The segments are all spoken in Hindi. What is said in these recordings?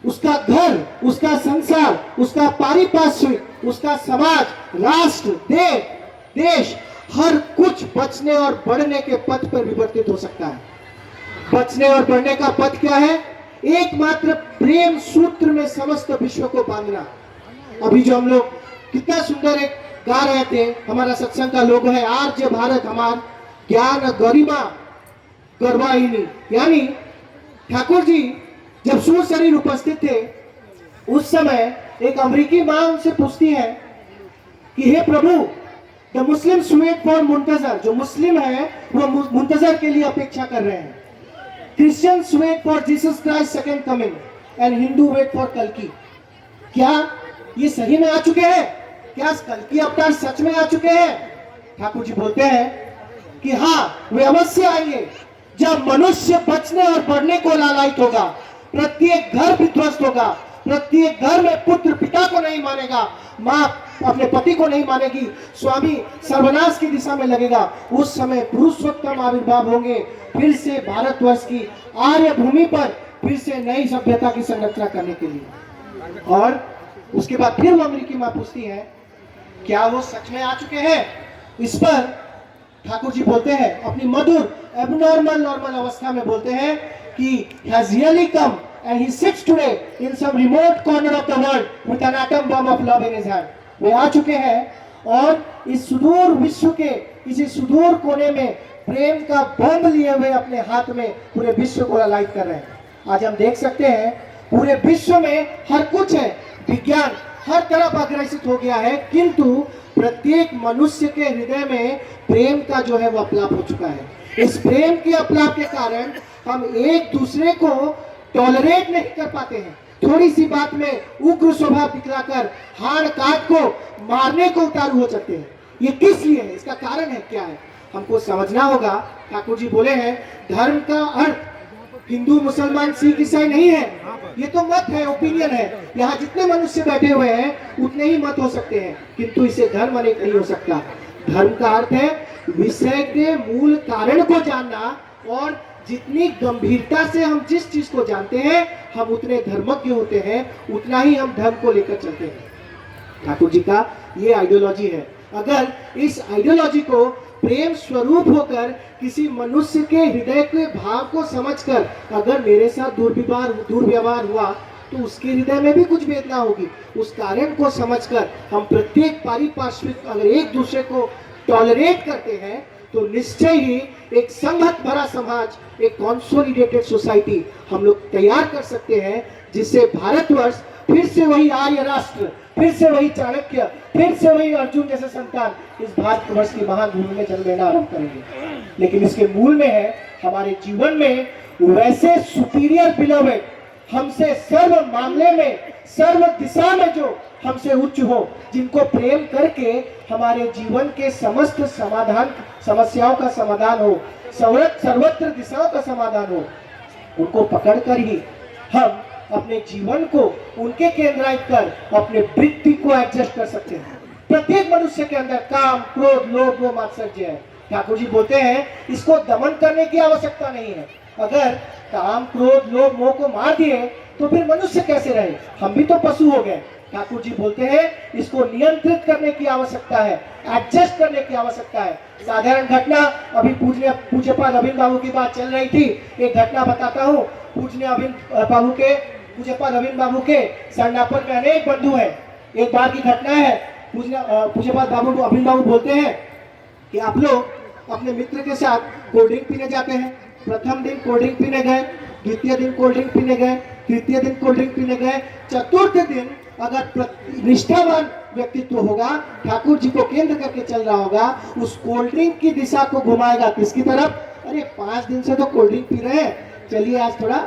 उसका घर, उसका संसार, उसका पारिपार्श्विक, उसका समाज, राष्ट्र, देश हर कुछ बचने और बढ़ने के पथ पर विवर्तित हो सकता है। बचने और बढ़ने का पथ क्या है? एकमात्र प्रेम सूत्र में समस्त विश्व को बांधना। अभी जो हम लोग कितना सुंदर एक गा रहे थे, हमारा सत्संग का लोगो है आर्य भारत हमार ज्ञान गरिमा गर्वाहिनी। यानी ठाकुर जी जब सूर्य शरीर उपस्थित थे उस समय एक अमेरिकी मां उनसे पूछती है कि हे प्रभु, the Muslims wait for Muntazir, जो मुस्लिम है वो मुंतजर के लिए अपेक्षा कर रहे हैं। Christians wait for Jesus Christ second coming and Hindu wait for कल्कि। क्या ये सही में आ चुके हैं? क्या कल्कि अवतार सच में आ चुके हैं? ठाकुर जी बोलते हैं कि हाँ, वे अवश्य आएंगे जब मनुष्य बचने और बढ़ने को लालायित होगा। प्रत्येक घर विध्वस्त होगा, प्रत्येक घर में पुत्र पिता को नहीं मानेगा, माँ अपने पति को नहीं मानेगी, स्वामी सर्वनाश की दिशा में लगेगा। उस समय पुरुषोत्तम आविर्भाव होंगे, फिर से भारतवर्ष की आर्य भूमि पर फिर से नई सभ्यता की संरचना करने के लिए। और उसके बाद फिर वो अमेरिकी माँ पूछती है क्या वो सच में आ चुके हैं? इस पर ठाकुर जी बोलते हैं अपनी मधुर एबनॉर्मल अवस्था में बोलते हैं कि has really come and he sits today in some remote corner of the world with an atom bomb of love in his hand। वे आ चुके हैं और इस सुदूर विश्व के इसी सुदूर कोने में प्रेम का बम लिए हुए अपने हाथ में पूरे विश्व को लालायित कर रहे हैं। आज हम देख सकते हैं पूरे विश्व में हर कुछ है, विज्ञान हर तरफ अग्रसित हो गया है, किंतु प्रत्येक मनुष्य के हृदय में प्रेम का जो है वो अपलाप हो चुका है। इस प्रेम के अपलाप के कारण हम एक दूसरे को टॉलरेट नहीं कर पाते हैं। थोड़ी सी बात में उग्र स्वभाव दिखलाकर हाड़ काट को मारने को उतारू हो सकते हैं। ये किस लिए है? इसका कारण है क्या है? हमको समझना होगा। ठाकुर जी बोले हैं धर्म का अर्थ हिंदू मुसलमान सिख ईसाई नहीं है, ये तो मत है, ओपिनियन है। यहाँ जितने मनुष्य बैठे हुए हैं उतने ही मत हो सकते हैं, किंतु इसे धर्म अनेक नहीं हो सकता। धर्म का अर्थ है विषय के मूल कारण को जानना, और जितनी गंभीरता से हम जिस चीज को जानते हैं हम उतने धर्मज्ञ होते हैं, उतना ही हम धर्म को लेकर चलते हैं। ठाकुर जी का ये आइडियोलॉजी है। अगर इस आइडियोलॉजी को प्रेम स्वरूप होकर किसी मनुष्य के हृदय के भाव को समझकर अगर मेरे साथ दुर्व्यवहार हुआ तो उसके हृदय में भी कुछ वेदना होगी। उस कारण को समझकर हम प्रत्येक पारिपार्श्विक अगर एक दूसरे को टॉलरेट करते हैं तो निश्चय ही एक संघत भरा समाज, एक कंसोलिडेटेड सोसाइटी हम लोग तैयार कर सकते हैं, जिससे भारतवर्ष फिर से वही आर्य राष्ट्र, फिर से वही चाणक्य, फिर से वही अर्जुन जैसे संतान इस भारतवर्ष की महान भूमि में जन्म लेना आरंभ करेंगे। लेकिन इसके मूल में है हमारे जीवन में वैसे सुपीरियर बिलोवेड, हमसे सर्व मामले में, सर्व दिशा में जो हमसे उच्च हो, जिनको प्रेम करके हमारे जीवन के समस्त समाधान, समस्याओं का समाधान हो, सर्वत्र दिशाओं का समाधान हो, उनको पकड़कर ही हम अपने जीवन को उनके केंद्रित कर अपने वृत्ति को एडजस्ट कर सकते हैं। प्रत्येक मनुष्य के अंदर काम, क्रोध, लोभ, मोह, मात्सर्य है। ठाकुर जी बोलते हैं इसको दमन करने की आवश्यकता नहीं है। अगर काम, क्रोध, लोभ, मोह को मार दिए तो फिर मनुष्य कैसे रहे? हम भी तो पशु हो गए। ठाकुर जी बोलते हैं इसको नियंत्रित करने की आवश्यकता है, एडजस्ट करने की आवश्यकता है। साधारण घटना, अभी पूज्यपाद अभिन बाबू की बात चल रही थी, एक घटना बताता हूँ। पूज्यपाद अभिन बाबू के सरनापन में अनेक बंधु हैं। एक बार की घटना है, पूज्यपाद अभिन बाबू बोलते हैं कि आप लोग अपने मित्र के साथ कोल्ड ड्रिंक पीने जाते हैं। प्रथम दिन कोल्ड ड्रिंक पीने गए, द्वितीय दिन कोल्ड ड्रिंक पीने गए, तृतीय दिन कोल्ड ड्रिंक पीने गए, चतुर्थ दिन अगर निष्ठावान व्यक्तित्व होगा, ठाकुर जी को केंद्र करके चल रहा होगा, उस कोल्ड ड्रिंक की दिशा को घुमाएगा किसकी तरफ? अरे 5 दिन से तो कोल्ड ड्रिंक पी रहे हैं, चलिए आज थोड़ा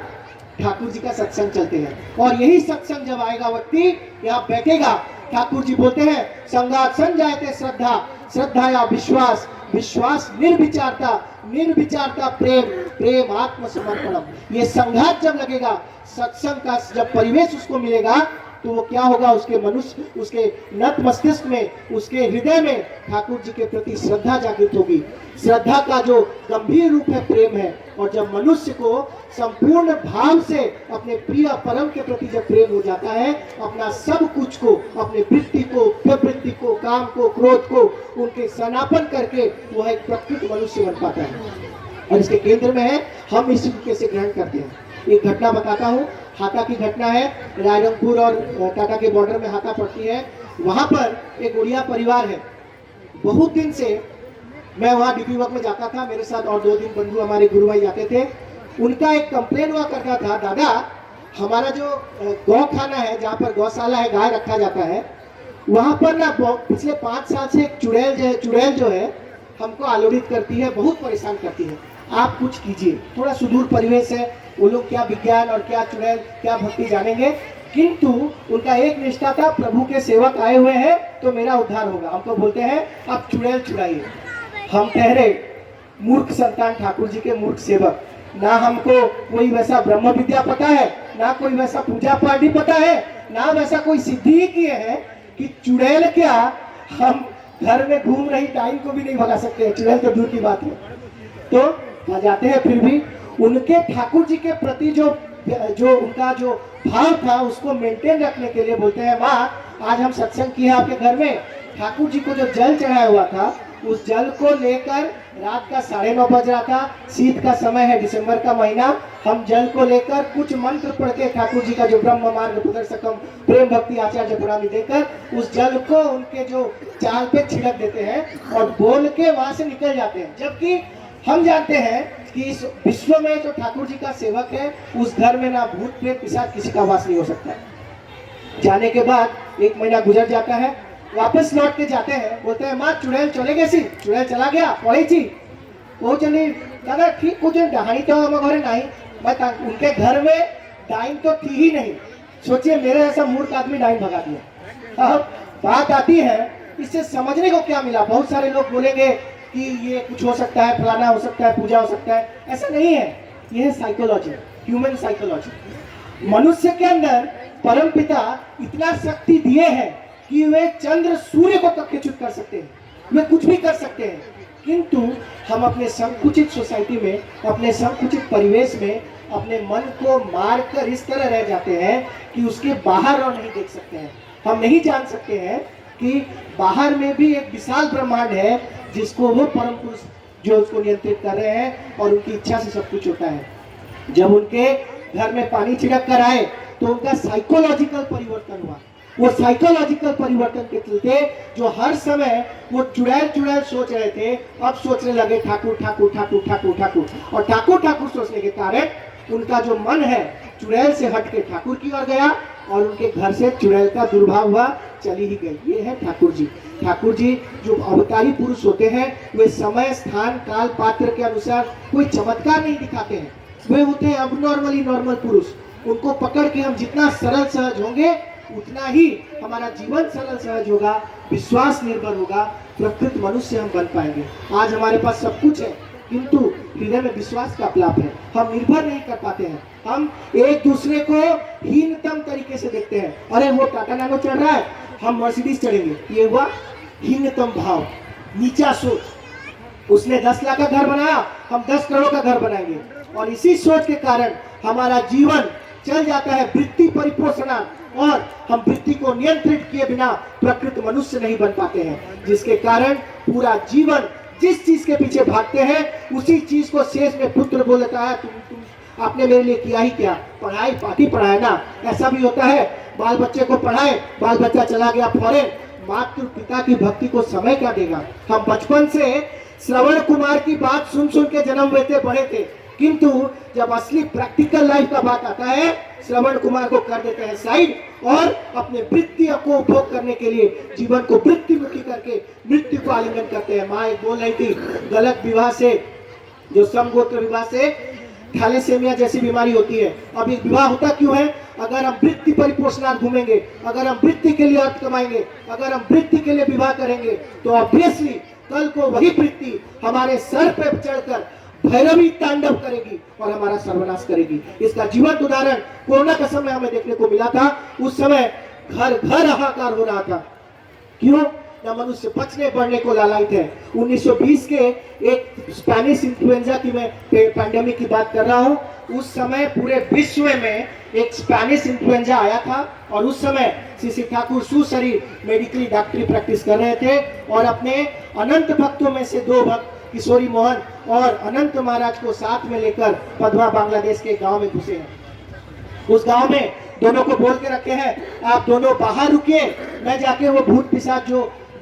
ठाकुर जी का सत्संग चलते हैं। और यही सत्संग जब आएगा व्यक्ति यहाँ बैठेगा, ठाकुर जी बोलते हैं संगात संजायते श्रद्धा, श्रद्धा या विश्वास, विश्वास निर्विचारता, निर्विचारता प्रेम, प्रेम आत्मसमर्पणम। ये संघात जब लगेगा, सत्संग का जब परिवेश उसको मिलेगा, तो वो क्या होगा, उसके मनुष्य, उसके नत मस्तिष्क में, उसके हृदय में ठाकुर जी के प्रति श्रद्धा जागृत होगी। श्रद्धा का जो गंभीर रूप है प्रेम है। और जब मनुष्य को संपूर्ण भाव से अपने प्रिय परम के प्रति जब प्रेम हो जाता है, अपना सब कुछ को, अपने वृत्ति को, प्रवृत्ति को, काम को, क्रोध को, उनके समापन करके वह एक प्रकृत मनुष्य बन पाता है। और इसके केंद्र में है हम इस कैसे ग्रहण करते हैं। एक घटना बताता हूँ, हाथा की घटना है। रायरंगपुर और टाटा के बॉर्डर में हाथा पड़ती है। वहाँ पर एक उड़िया परिवार है। बहुत दिन से मैं वहाँ डीपी वर्क में जाता था, मेरे साथ और 2 दिन बंधु हमारे गुरु भाई जाते थे। उनका एक कंप्लेन हुआ करता था, दादा हमारा जो गौ खाना है, जहाँ पर गौशाला है, गाय रखा जाता है, वहाँ पर ना पिछले 5 साल से एक चुड़ैल जो है हमको आलोड़ित करती है, बहुत परेशान करती है। आप कुछ कीजिए। थोड़ा सुदूर परिवेश है, वो लोग क्या विज्ञान और क्या चुड़ैल क्या भक्ति जानेंगे, किंतु उनका एक निष्ठा था, प्रभु के सेवक आए हुए हैं तो मेरा उद्धार होगा। हमको बोलते हैं आप चुड़ैल छुड़ाइए। हम ठहरे मूर्ख संतान, ठाकुर जी के मूर्ख सेवक। ना हमको कोई वैसा ब्रह्म विद्या पता है, ना कोई वैसा पूजा पाठ भी पता है, ना वैसा कोई सिद्धि ही किए हैं कि चुड़ैल क्या, हम घर में घूम रही टाइम को भी नहीं भगा सकते। चुड़ैल तो दूर की बात है। तो जाते हैं, फिर भी उनके ठाकुर जी के प्रति जो उनका जो भाव था उसको मेंटेन रखने के लिए बोलते हैं, माँ आज हम सत्संग किए आपके घर में, ठाकुर जी को जो जल चढ़ाया हुआ था उस जल को लेकर, रात का 9:30 बज रहा था, शीत का समय है, दिसंबर का महीना, हम जल को लेकर कुछ मंत्र पढ़ के ठाकुर जी का जो ब्रह्म मार्ग प्रदर्शकम प्रेम भक्ति आचार्य प्रणामी देकर उस जल को उनके जो चाल पे छिड़क देते हैं और बोल के वहां से निकल जाते हैं। जबकि हम जानते हैं कि इस विश्व में जो ठाकुर जी का सेवक है उस घर में ना भूत प्रेत पिशाच किसी का वास नहीं हो सकता। जाने के बाद 1 महीना गुजर जाता है, वापस लौट के जाते हैं, बोलते हैं माँ चुड़ैल चले गए सी, चुड़ैल चला गया पड़ी थी वो चली दादा ठीक कुछ डहानी तो हम घरे नहीं, मैं उनके घर में डाइन तो थी ही नहीं। सोचिए मेरे ऐसा मूर्ख आदमी डाइन भगा दिया। अब बात आती है इससे समझने को क्या मिला। बहुत सारे लोग बोलेंगे कि ये कुछ हो सकता है, फलाना हो सकता है, पूजा हो सकता है, ऐसा नहीं है। ये है साइकोलॉजी, ह्यूमन साइकोलॉजी। मनुष्य के अंदर परमपिता इतना शक्ति दिए हैं कि वे चंद्र सूर्य को कक्षुत कर सकते हैं, वे कुछ भी कर सकते हैं। किंतु हम अपने संकुचित सोसाइटी में, अपने संकुचित परिवेश में अपने मन को मारकर इस तरह रह जाते हैं कि उसके बाहर और नहीं देख सकते हैं। हम नहीं जान सकते हैं कि बाहर में भी एक विशाल ब्रह्मांड है जिसको वो परम पुरुष जो उसको नियंत्रित कर रहे हैं और उनकी इच्छा से सब कुछ होता है। जब उनके घर में पानी छिड़क कर आए तो उनका साइकोलॉजिकल परिवर्तन हुआ। वो साइकोलॉजिकल परिवर्तन के चलते जो हर समय वो चुड़ैल चुड़ैल सोच रहे थे, अब सोचने लगे ठाकुर ठाकुर ठाकुर ठाकुर ठाकुर। और ठाकुर ठाकुर सोचने के कारण उनका जो मन है चुड़ैल से हट के ठाकुर की ओर गया और उनके घर से चुड़ैल का दुर्भाव हुआ, चली ही गई। ये है ठाकुर जी। ठाकुर जी जो अवतारी पुरुष होते हैं वे समय स्थान काल पात्र के अनुसार कोई चमत्कार नहीं दिखाते हैं। वे होते हैं अबनॉर्मली नॉर्मल पुरुष। उनको पकड़ के हम जितना सरल सहज होंगे उतना ही हमारा जीवन सरल सहज होगा, विश्वास निर्भर होगा, प्रकृत मनुष्य हम बन पाएंगे। आज हमारे पास सब कुछ है किंतु हृदय में विश्वास का अभाव है, हम निर्भर नहीं कर पाते हैं। हम एक दूसरे को हीनतम तरीके से देखते हैं। अरे वो टाटा नैनो चढ़ रहा है, हम मर्सिडीज चढ़ेंगे, ये हुआ हीनतम भाव, नीचा सोच। उसने 10 लाख का घर बनाया, हम 10 करोड़ का घर बनाएंगे। और इसी सोच के कारण हमारा जीवन चल जाता है वृत्ति परिपोषणा, और हम वृत्ति को नियंत्रित किए बिना प्रकृत मनुष्य नहीं बन पाते हैं, जिसके कारण पूरा जीवन जिस चीज के पीछे भागते हैं उसी चीज को शेष में पुत्र बोल देता है, तुम आपने मेरे लिए किया ही क्या, पढ़ाई पाठी पढ़ाए ना। ऐसा भी होता है, बाल बच्चे को पढ़ाए, बाल बच्चा चला गया फॉरेन, मातृ पिता की भक्ति को समय क्या देगा। हम बचपन से श्रवण कुमार की बात सुन सुन के जन्म लेते बड़े थे, किंतु जब असली प्रैक्टिकल लाइफ का बात आता है श्रवण कुमार को कर देते हैं साइड और अपने वृत्ति को उपभोग करने के लिए जीवन को वृत्ति मुखी करके मृत्यु को आलिंगन करते हैं। माँ एक बोल रही थी गलत विवाह से, जो समगोत्र विवाह से थैलेसेमिया जैसी बीमारी होती है। अब ये विवाह होता क्यों है? अगर हम वृत्ति परिपोषणार्थ घूमेंगे, अगर हम वृत्ति के लिए अर्थ कमाएंगे, अगर हम वृत्ति के लिए विवाह करेंगे तो ऑब्वियसली कल को वही वृत्ति हमारे सर पे चढ़कर भैरवी तांडव करेगी और हमारा सर्वनाश करेगी। इसका जीवंत उदाहरण कोरोना का समय हमें देखने को मिला था। उस समय घर घर हाहाकार हो रहा था। क्यों? न मनुष्य बचने बढ़ने को लालायित है। 1920 के एक स्पेनिश इन्फ्लुएंजा की मैं पैंडेमिक की बात कर रहा हूँ। उस समय पूरे विश्व में एक स्पेनिश इन्फ्लुएंजा आया था और उस समय श्री ठाकुर सुशरीर मेडिकली डॉक्टरी प्रैक्टिस कर रहे थे और अपने अनंत भक्तों में से 2 भक्त किशोरी मोहन और अनंत महाराज को साथ में लेकर पदमा बांग्लादेश के गांव में घुसे हैं। उस गांव में दोनों को बोल के रखे हैं, आप दोनों बाहर रुकिए, मैं जाके वो भूत पिशाच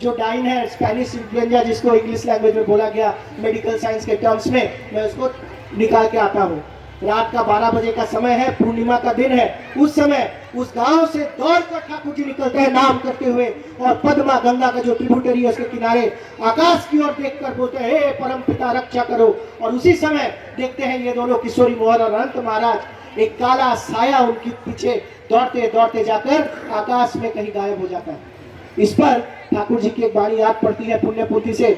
जो डाइन है, स्पेनिश इन्फ्लुएंजा जिसको इंग्लिश लैंग्वेज में बोला गया मेडिकल साइंस के टर्म्स में, मैं उसको निकाल के आता हूँ। रात का 12 बजे का समय है, पूर्णिमा का दिन है। उस समय उस गांव से दौड़कर ठाकुर जी निकलते हैं नाम करते हुए और पद्मा गंगा का जो ट्रिब्यूटरी है उसके किनारे आकाश की ओर देखकर बोलते हैं, हे परम पिता रक्षा करो। और उसी समय देखते हैं ये दोनों किशोरी मोहन और अनंत महाराज, एक काला साया उनके पीछे दौड़ते दौड़ते जाकर आकाश में कहीं गायब हो जाता है। इस पर ठाकुर जी की एक बाणी याद पड़ती है पुण्य पुंथी से,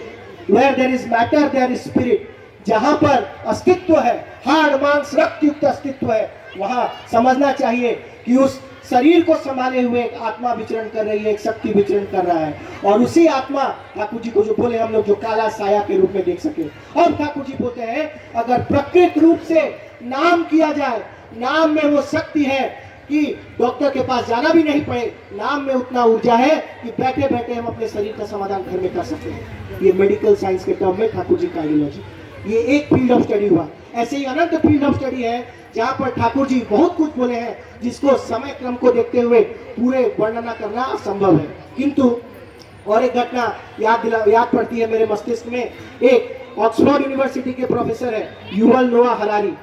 where there is matter there is spirit. जहां पर अस्तित्व है, हाड़ मांस रक्त युक्त अस्तित्व है, वहां समझना चाहिए कि उस शरीर को संभाले हुए एक आत्मा विचरण कर रही है, एक शक्ति विचरण कर रहा है। और उसी आत्मा ठाकुर जी को जो बोले हम लोग, जो काला साया के रूप में देख सके। अब ठाकुर जी बोलते हैं, अगर प्रकृत रूप से नाम किया जाए, नाम में वो शक्ति है कि डॉक्टर के पास जाना भी नहीं पड़े, नाम में उतना ऊर्जा है कि बैठे बैठे हम अपने शरीर का समाधान घर में कर सकते हैं। ये मेडिकल साइंस के टर्म में ठाकुर जी का आइडियोलॉजी, ये एक फील्ड ऑफ स्टडी हुआ। ऐसे ही अनंत फील्ड ऑफ स्टडी है जहाँ पर ठाकुर जी बहुत कुछ बोले हैं जिसको समय क्रम को देखते हुए पूरे वर्णना करना असंभव है। किंतु और एक घटना याद पड़ती है मेरे मस्तिष्क में। एक ऑक्सफोर्ड यूनिवर्सिटी के प्रोफेसर है युवल नोआ हरारी,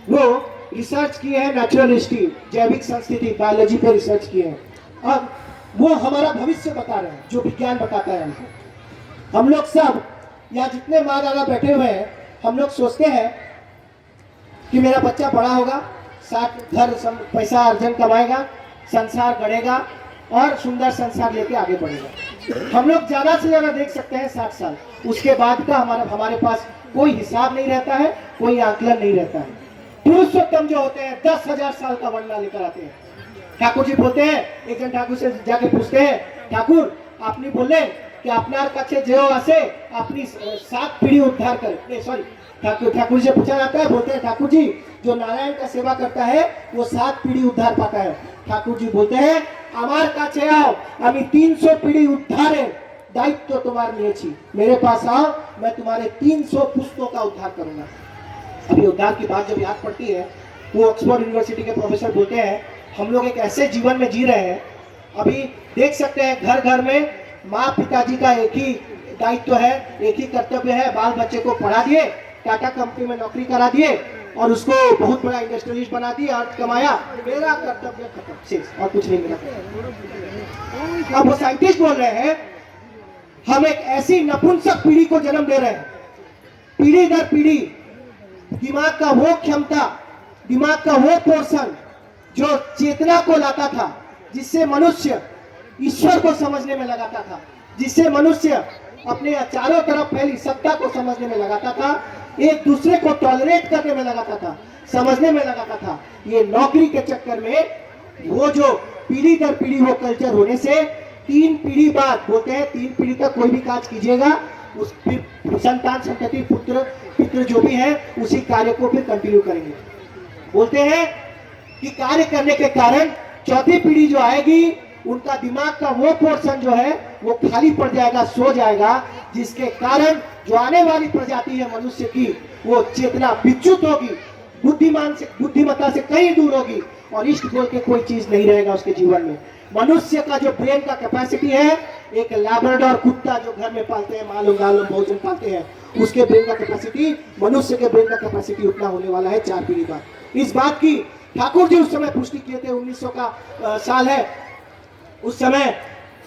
वो रिसर्च किए हैं नेचुरल हिस्ट्री, जैविक संस्कृति, बायोलॉजी पे रिसर्च किए हैं। अब वो हमारा भविष्य बता रहे हैं, जो विज्ञान बताता है हमको। हम लोग सब यहाँ जितने माँ दादा बैठे हुए हैं, हम लोग सोचते हैं कि मेरा बच्चा बड़ा होगा, 60 घर पैसा अर्जन कमाएगा, संसार गढ़ेगा और सुंदर संसार लेके आगे बढ़ेगा। हम लोग ज्यादा से ज्यादा देख सकते हैं 60 साल, उसके बाद का हमारे पास कोई हिसाब नहीं रहता है, कोई आकलन नहीं रहता है। पुरुषोत्तम जो होते हैं 10,000 साल का वर्णना लेकर आते हैं। ठाकुर जी बोलते हैं, एक जन ठाकुर से जाके पूछते हैं, ठाकुर आपने बोले कि अपनार काछे जेओ आसे अपनी 7 पीढ़ी उद्धार करे। सॉरी, ठाकुर जी पूछा जाता है, बोलते हैं ठाकुर जी जो नारायण का सेवा करता है वो 7 पीढ़ी उद्धार पाता है। ठाकुर जी बोलते हैं, আমার কাছে आओ, আমি 300 पीढ़ी उद्धारे दायित्व तुम्हारे निয়েছি, मेरे पास आओ, मैं तुम्हारे 300 पुस्तकों का उद्धार करूंगा। अभी उद्धार की बात जब याद पड़ती है, वो ऑक्सफोर्ड यूनिवर्सिटी के प्रोफेसर बोलते हैं, हम लोग एक ऐसे जीवन में जी रहे हैं, अभी देख सकते हैं घर घर में माँ पिताजी का एक ही दायित्व है, एक ही कर्तव्य है, बाल बच्चे को पढ़ा दिए, टाटा कंपनी में नौकरी करा दिए और उसको बहुत बड़ा इंडस्ट्रियलिस्ट बना दिया, अर्थ कमाया, मेरा कर्तव्य खत्म, शेष और कुछ नहीं मिला। अब वो साइंटिस्ट बोल रहे हैं, हम एक ऐसी नपुंसक पीढ़ी को जन्म दे रहे हैं, पीढ़ी दर पीढ़ी दिमाग का वो क्षमता, दिमाग का वो पोर्शन जो चेतना को लाता था, जिससे मनुष्य ईश्वर को समझने में लगाता था, जिससे मनुष्य अपने चारों तरफ फैली सत्ता को समझने में लगाता था, एक दूसरे को टॉलरेट करने में लगाता था, समझने में लगाता था। ये नौकरी के चक्कर में वो जो पीढ़ी दर पीढ़ी वो कल्चर होने से 3 पीढ़ी बाद, बोलते हैं 3 पीढ़ी तक कोई भी काज कीजिएगा, उस संतान संतति पुत्र पितृ जो भी है उसी कार्य को फिर कंटिन्यू करेंगे। बोलते हैं कि कार्य करने के कारण 4थी पीढ़ी जो आएगी, उनका दिमाग का वो पोर्शन जो है वो खाली पड़ जाएगा, सो जाएगा, जिसके कारण जो आने वाली प्रजाति है मनुष्य की, वो चेतना विच्युत होगी, बुद्धिमत्ता से कहीं दूर होगी और इष्ट बोल के कोई चीज नहीं रहेगा उसके जीवन में। मनुष्य का जो ब्रेन का कैपेसिटी है, एक लैब्राडोर कुत्ता जो घर में पालते हैं, मालूम गालूम भोजन पालते हैं, उसके ब्रेन का कैपेसिटी, मनुष्य के ब्रेन का कैपेसिटी उतना होने वाला है 4 पीढ़ी बाद। इस बात की ठाकुर जी उस समय पुष्टि किए थे, 1900 का साल है, उस समय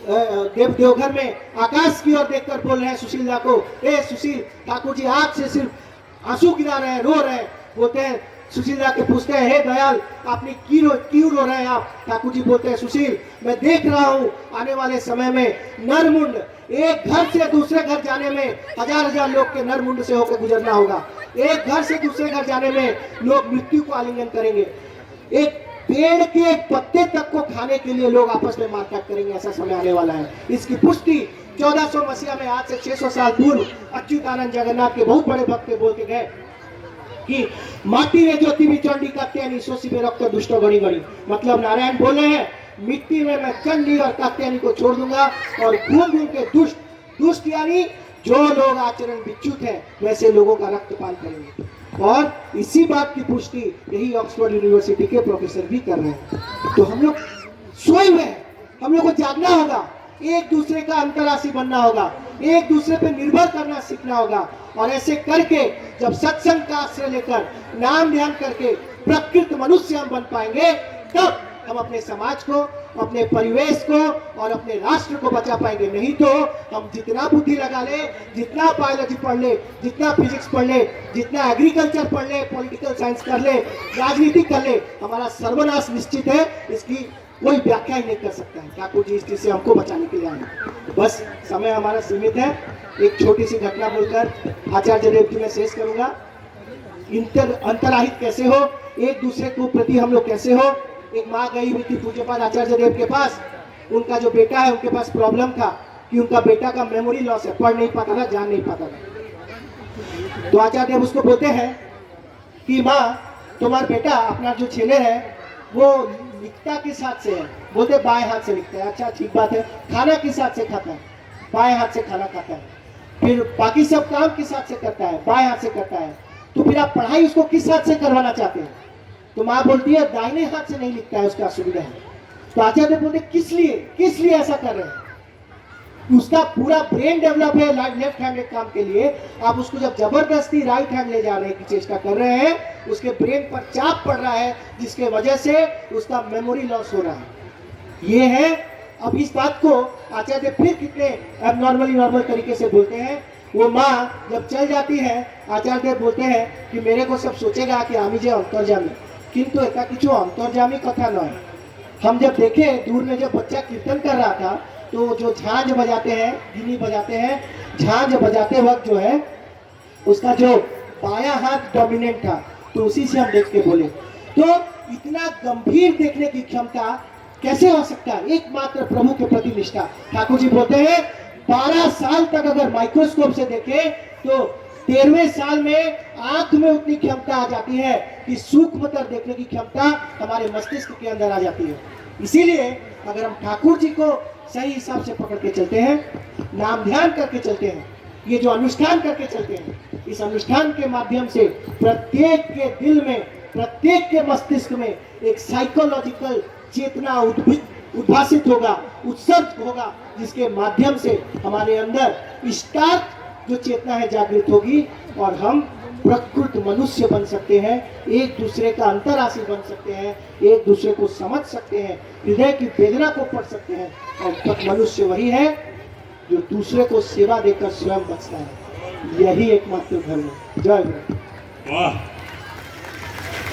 देवघर में आकाश की ओर देखकर बोल रहे हैं सुशील को, ए सुशील, ठाकुर जी आग से सिर्फ आंसू गिरा रहे हैं, रो रहे हैं। बोलते हैं सुशील के पूछते हैं, हे दयाल आपने क्यों रो रहे हैं आप? ठाकुर जी बोलते हैं, सुशील मैं देख रहा हूँ आने वाले समय में नरमुंड, एक घर से दूसरे घर जाने में 1000 लोग के नरमुंड से होकर गुजरना होगा। एक घर से दूसरे घर जाने में लोग मृत्यु को आलिंगन करेंगे। एक पेड़ के पत्ते तक को खाने के लिए लोग आपस में मारकाट करेंगे, ऐसा समय आने वाला है। इसकी पुष्टि 1400 मसीहा में, आज से 600 साल पूर्व अच्युतानंद जगन्नाथ के बहुत बड़े भक्त बोल के गए कि माटी रे ज्योति बिचौंडी कात्यायनी सोसी में रक्त दुष्ट गणी गणी। मतलब नारायण बोले हैं, मिट्टी में मैं चंडी और कात्यायनी को छोड़ दूंगा और घूम घूम के दुष्ट यानी जो लोग आचरण विच्युत हैं वैसे लोगों का रक्तपान करेंगे। और इसी बात की पुष्टि यही ऑक्सफोर्ड यूनिवर्सिटी के प्रोफेसर भी कर रहे हैं। तो हम लोग सोए हुए हैं, हम लोग को जागना होगा, एक दूसरे का अंतर्राशी बनना होगा, एक दूसरे पे निर्भर करना सीखना होगा। और ऐसे करके जब सत्संग का आश्रय लेकर नाम ध्यान करके प्रकृत मनुष्य हम बन पाएंगे, तब हम अपने समाज को, अपने परिवेश को और अपने राष्ट्र को बचा पाएंगे। नहीं तो हम जितना बुद्धि लगा ले, जितना बायोलॉजी पढ़ ले, जितना फिजिक्स पढ़ ले, जितना एग्रीकल्चर पढ़ ले, पॉलिटिकल साइंस कर ले, राजनीति कर ले, हमारा सर्वनाश निश्चित है। इसकी कोई व्याख्या ही नहीं कर सकता है। ठाकुर जी इस चीज से हमको बचाने के लिए आए। बस समय हमारा सीमित है। एक छोटी सी घटना बोलकर आचार्य देव जी मैं शेष करूंगा। अंतराहित कैसे हो, एक दूसरे को प्रति हम लोग कैसे हो। एक माँ गई हुई थी पूज्यपाद आचार्य देव के पास। उनका जो बेटा है, उनके पास प्रॉब्लम था कि उनका बेटा का मेमोरी लॉस है, पढ़ नहीं पाता था, जान नहीं पाता था। तो आचार्य देव उसको बोलते हैं कि माँ, तुम्हारा बेटा अपना जो छेले है वो लिखता किस हाथ से है? बोलते बाएं हाथ से लिखता है। अच्छा ठीक बात है। खाना किस हाथ से खाता है? बाएं हाथ से खाना खाता है। फिर बाकी सब काम किस हाथ से करता है? बाएं हाथ से करता है। तो फिर आप पढ़ाई उसको किस हाथ से करवाना चाहते हैं? तो माँ बोलती है दाहिने हाथ से नहीं लिखता है, उसका असुविधा है। तो आचार्य बोलते किस लिए ऐसा कर रहे हैं? उसका पूरा ब्रेन डेवलप है लेफ्ट हैंडेड काम के लिए। आप उसको जब जबरदस्ती राइट हैंड ले जाने की चेष्टा कर रहे हैं, उसके ब्रेन पर चाप पड़ रहा है, जिसके वजह से उसका मेमोरी लॉस हो रहा है। ये है। अब इस बात को आचार्य फिर कितने नॉर्मल तरीके से बोलते हैं। वो माँ जब चल जाती है, आचार्य बोलते हैं कि मेरे को सब सोचेगा कि आमी जे अंतर्जामी, किंतु एका किछु अंतर्जामी कथा न है। हम जब देखे दूर में जब बच्चा कीर्तन कर रहा था, तो जो झांझ बजाते हैं, गिनी बजाते हैं, झांझ बजाते वक्त जो है उसका जो बायां हाथ डोमिनेंट था, तो उसी से हम देख के बोले। तो इतना गंभीर देखने की क्षमता कैसे हो सकता है? एकमात्र प्रभु के प्रति निष्ठा। ठाकुर जी बोलते हैं 12 साल तक अगर माइक्रोस्कोप से देखें तो 13वें साल में आंख में उतनी क्षमता आ जाती है कि सूक्ष्मतर देखने की क्षमता हमारे मस्तिष्क के अंदर आ जाती है। इसीलिए अगर हम ठाकुर जी को सही हिसाब से पकड़ के चलते हैं, नाम ध्यान करके चलते हैं, ये जो अनुष्ठान करके चलते हैं, इस अनुष्ठान के माध्यम से प्रत्येक के दिल में, प्रत्येक के मस्तिष्क में एक साइकोलॉजिकल चेतना उद्भासित होगा, उत्सर्ग होगा, जिसके माध्यम से हमारे अंदर स्टार्ट जो चेतना है जागृत होगी और हम प्रकृत मनुष्य बन सकते हैं, एक दूसरे का अंतर्राशी बन सकते हैं, एक दूसरे को समझ सकते हैं, हृदय की वेदना को पढ़ सकते हैं। और मनुष्य वही है जो दूसरे को सेवा देकर स्वयं बचता है। यही एकमात्र धर्म है। जय गुरु। वाह।